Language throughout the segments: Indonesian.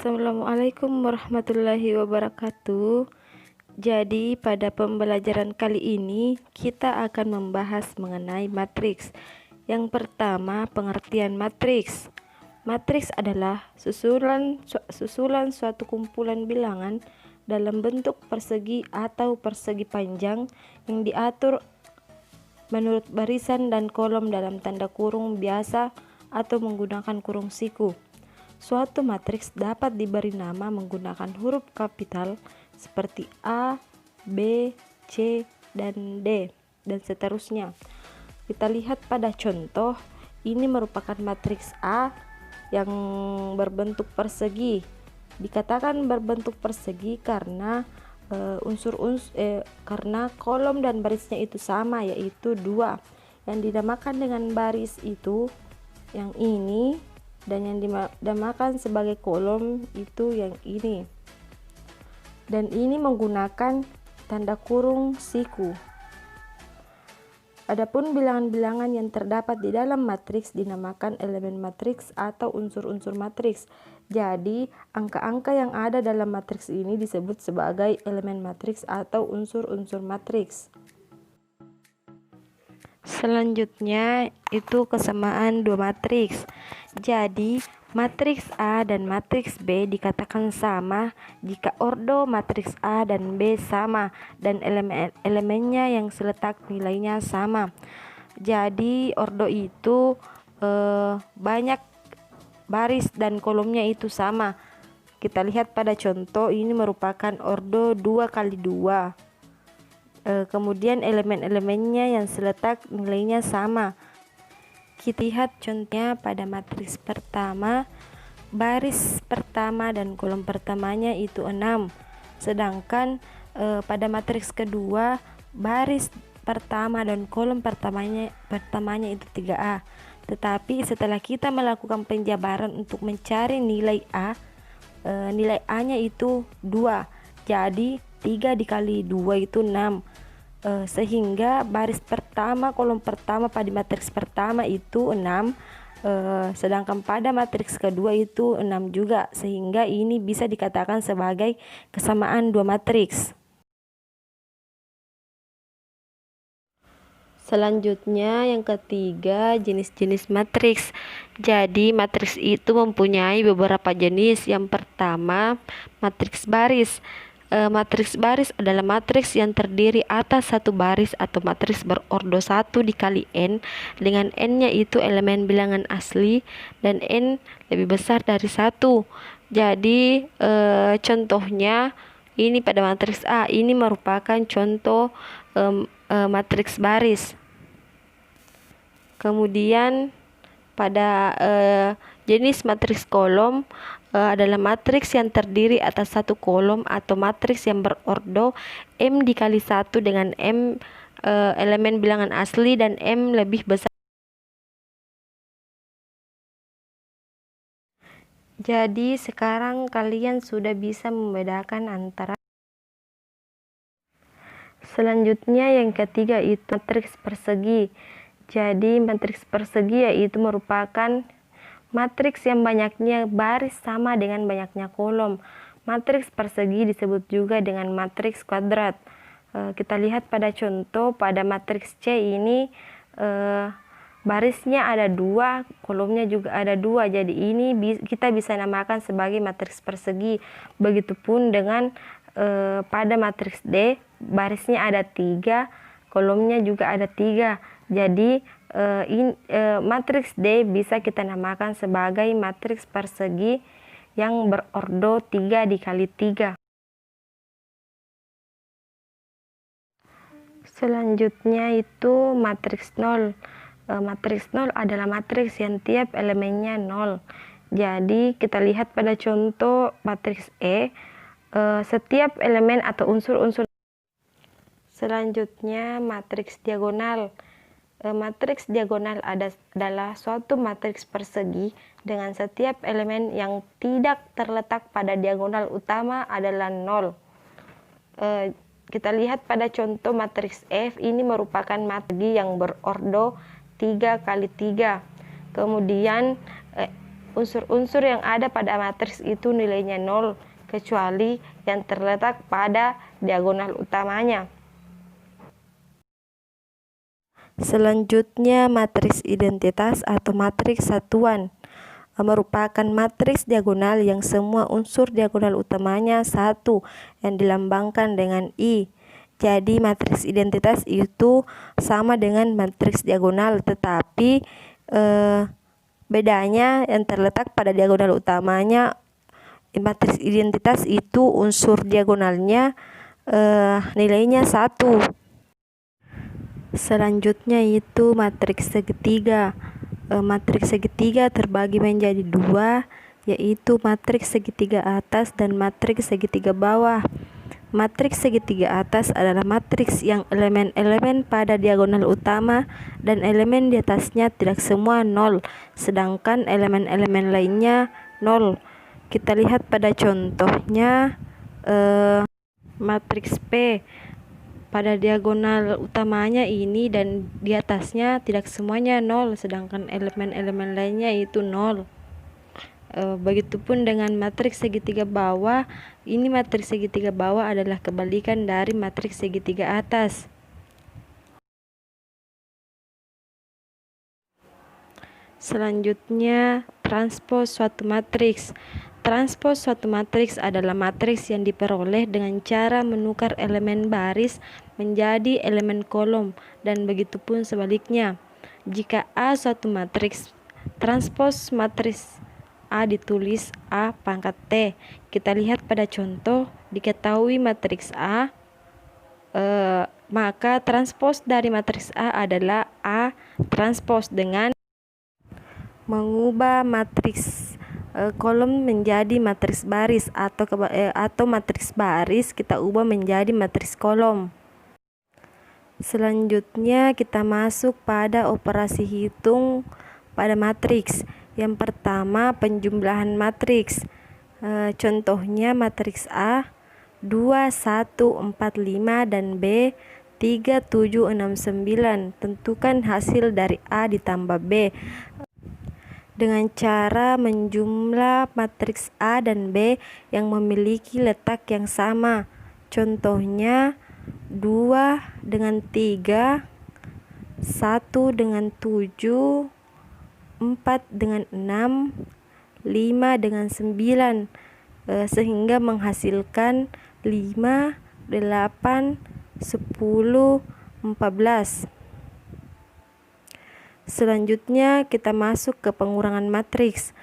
Assalamualaikum warahmatullahi wabarakatuh. Jadi pada pembelajaran kali ini kita akan membahas mengenai matriks. Yang pertama, pengertian matriks. Matriks adalah susulan suatu kumpulan bilangan dalam bentuk persegi atau persegi panjang yang diatur menurut barisan dan kolom dalam tanda kurung biasa atau menggunakan kurung siku. Suatu matriks dapat diberi nama menggunakan huruf kapital seperti A, B, C, dan D, dan seterusnya. Kita lihat pada contoh, ini merupakan matriks A yang berbentuk persegi. Dikatakan berbentuk persegi karena karena kolom dan barisnya itu sama, yaitu 2. Yang dinamakan dengan baris itu yang ini, dan yang dinamakan sebagai kolom itu yang ini, dan ini menggunakan tanda kurung siku. Adapun bilangan-bilangan yang terdapat di dalam matriks dinamakan elemen matriks atau unsur-unsur matriks. Jadi angka-angka yang ada dalam matriks ini disebut sebagai elemen matriks atau unsur-unsur matriks. Selanjutnya itu kesamaan dua matriks. Jadi matriks A dan matriks B dikatakan sama jika ordo matriks A dan B sama dan elemennya yang seletak nilainya sama. Jadi ordo itu banyak baris dan kolomnya itu sama. Kita lihat pada contoh, ini merupakan ordo 2 kali 2. Kemudian elemen-elemennya yang seletak nilainya sama. Kita lihat contohnya pada matriks pertama, baris pertama dan kolom pertamanya itu 6. Sedangkan pada matriks kedua, baris pertama dan kolom pertamanya itu 3A. Tetapi setelah kita melakukan penjabaran untuk mencari nilai A, nilai A-nya itu 2. Jadi 3 dikali 2 itu 6. Sehingga baris pertama, kolom pertama pada matriks pertama itu 6, sedangkan pada matriks kedua itu 6 juga, sehingga ini bisa dikatakan sebagai kesamaan dua matriks. Selanjutnya yang ketiga, jenis-jenis matriks. Jadi matriks itu mempunyai beberapa jenis. Yang pertama, matriks baris. Matriks baris adalah matriks yang terdiri atas satu baris atau matriks berordo 1 dikali n, dengan n-nya itu elemen bilangan asli dan n lebih besar dari 1. Jadi contohnya ini pada matriks A, ini merupakan contoh matriks baris. Kemudian pada jenis matriks kolom adalah matriks yang terdiri atas satu kolom atau matriks yang berordo M dikali 1 dengan M elemen bilangan asli dan M lebih besar. Jadi sekarang kalian sudah bisa membedakan antara. Selanjutnya yang ketiga itu matriks persegi. Jadi matriks persegi yaitu merupakan matriks yang banyaknya baris sama dengan banyaknya kolom. Matriks persegi disebut juga dengan matriks kuadrat. Kita lihat pada contoh, pada matriks C ini barisnya ada 2, kolomnya juga ada 2. Jadi ini kita bisa namakan sebagai matriks persegi. Begitupun dengan pada matriks D, barisnya ada 3, kolomnya juga ada 3. Jadi matriks D bisa kita namakan sebagai matriks persegi yang berordo 3 dikali 3. Selanjutnya itu matriks 0. Matriks 0 adalah matriks yang tiap elemennya 0. Jadi kita lihat pada contoh matriks E, setiap elemen atau unsur-unsur. Selanjutnya matriks diagonal. Matriks diagonal adalah suatu matriks persegi dengan setiap elemen yang tidak terletak pada diagonal utama adalah 0. Kita lihat pada contoh matriks F, ini merupakan matriks yang berordo 3 kali 3. Kemudian unsur-unsur yang ada pada matriks itu nilainya 0, kecuali yang terletak pada diagonal utamanya. Selanjutnya, matriks identitas atau matriks satuan merupakan matriks diagonal yang semua unsur diagonal utamanya 1 yang dilambangkan dengan I. Jadi matriks identitas itu sama dengan matriks diagonal, tetapi bedanya yang terletak pada diagonal utamanya. Matriks identitas itu unsur diagonalnya nilainya 1. Selanjutnya itu matriks segitiga. Matriks segitiga terbagi menjadi 2, yaitu matriks segitiga atas dan matriks segitiga bawah. Matriks segitiga atas adalah matriks yang elemen-elemen pada diagonal utama dan elemen di atasnya tidak semua 0, sedangkan elemen-elemen lainnya 0. Kita lihat pada contohnya matriks P. Pada diagonal utamanya ini dan di atasnya tidak semuanya 0, sedangkan elemen-elemen lainnya itu 0. Begitupun dengan matriks segitiga bawah. Ini matriks segitiga bawah adalah kebalikan dari matriks segitiga atas. Selanjutnya, transpos suatu matriks. Transpos suatu matriks adalah matriks yang diperoleh dengan cara menukar elemen baris menjadi elemen kolom, dan begitupun sebaliknya. Jika A suatu matriks, transpos matriks A ditulis A pangkat T. Kita lihat pada contoh, diketahui matriks A, maka transpos dari matriks A adalah A transpos dengan mengubah matriks kolom menjadi matriks baris atau matriks baris kita ubah menjadi matriks kolom. Selanjutnya kita masuk pada operasi hitung pada matriks. Yang pertama, penjumlahan matriks. Contohnya matriks A 2, 1, 4, 5 dan B 3, 7, 6, 9. Tentukan hasil dari A ditambah B dengan cara menjumlah matriks A dan B yang memiliki letak yang sama. Contohnya 2 dengan 3, 1 dengan 7, 4 dengan 6, 5 dengan 9, sehingga menghasilkan 5, 8, 10, 14. Selanjutnya kita masuk ke pengurangan matriks.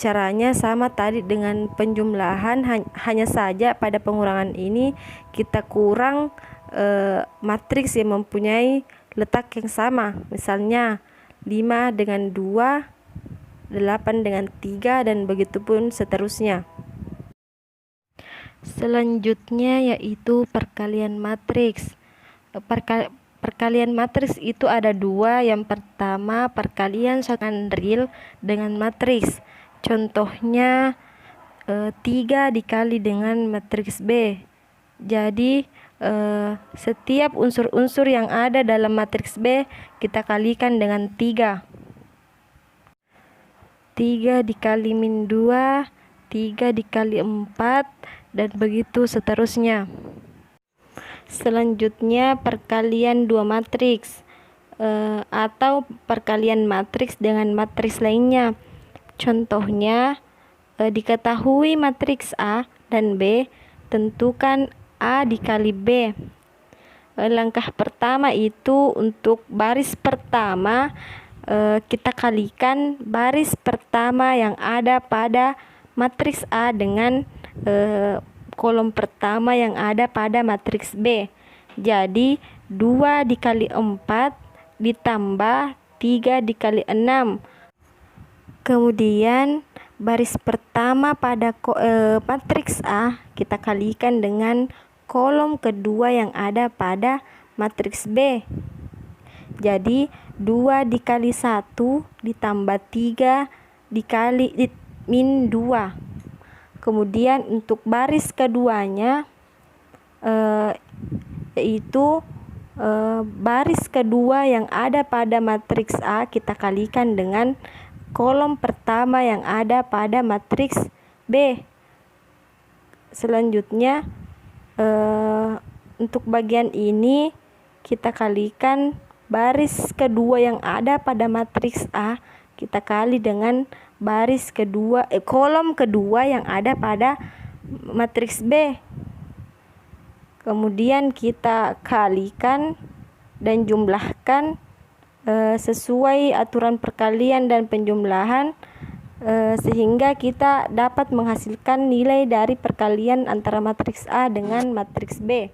Caranya sama tadi dengan penjumlahan, hanya saja pada pengurangan ini kita kurang matriks yang mempunyai letak yang sama. Misalnya 5 dengan 2, 8 dengan 3, dan begitupun seterusnya. Selanjutnya yaitu perkalian matriks. Perkalian matriks itu ada 2. Yang pertama, perkalian suatu real dengan matriks. Contohnya 3 dikali dengan matriks B. Jadi setiap unsur-unsur yang ada dalam matriks B kita kalikan dengan 3. 3 dikali min 2, 3 dikali 4, dan begitu seterusnya. Selanjutnya perkalian dua matriks atau perkalian matriks dengan matriks lainnya. Contohnya diketahui matriks A dan B, tentukan A dikali B. Langkah pertama itu untuk baris pertama, kita kalikan baris pertama yang ada pada matriks A dengan kolom pertama yang ada pada matriks B. Jadi 2 dikali 4 ditambah 3 dikali 6. Kemudian baris pertama pada matriks A kita kalikan dengan kolom kedua yang ada pada matriks B. Jadi 2 dikali 1 ditambah 3 dikali min 2. Kemudian untuk baris keduanya yaitu baris kedua yang ada pada matriks A kita kalikan dengan kolom pertama yang ada pada matriks B. Selanjutnya untuk bagian ini kita kalikan baris kedua yang ada pada matriks A, kita kali dengan kolom kedua yang ada pada matriks B. Kemudian kita kalikan dan jumlahkan sesuai aturan perkalian dan penjumlahan, sehingga kita dapat menghasilkan nilai dari perkalian antara matriks A dengan matriks B.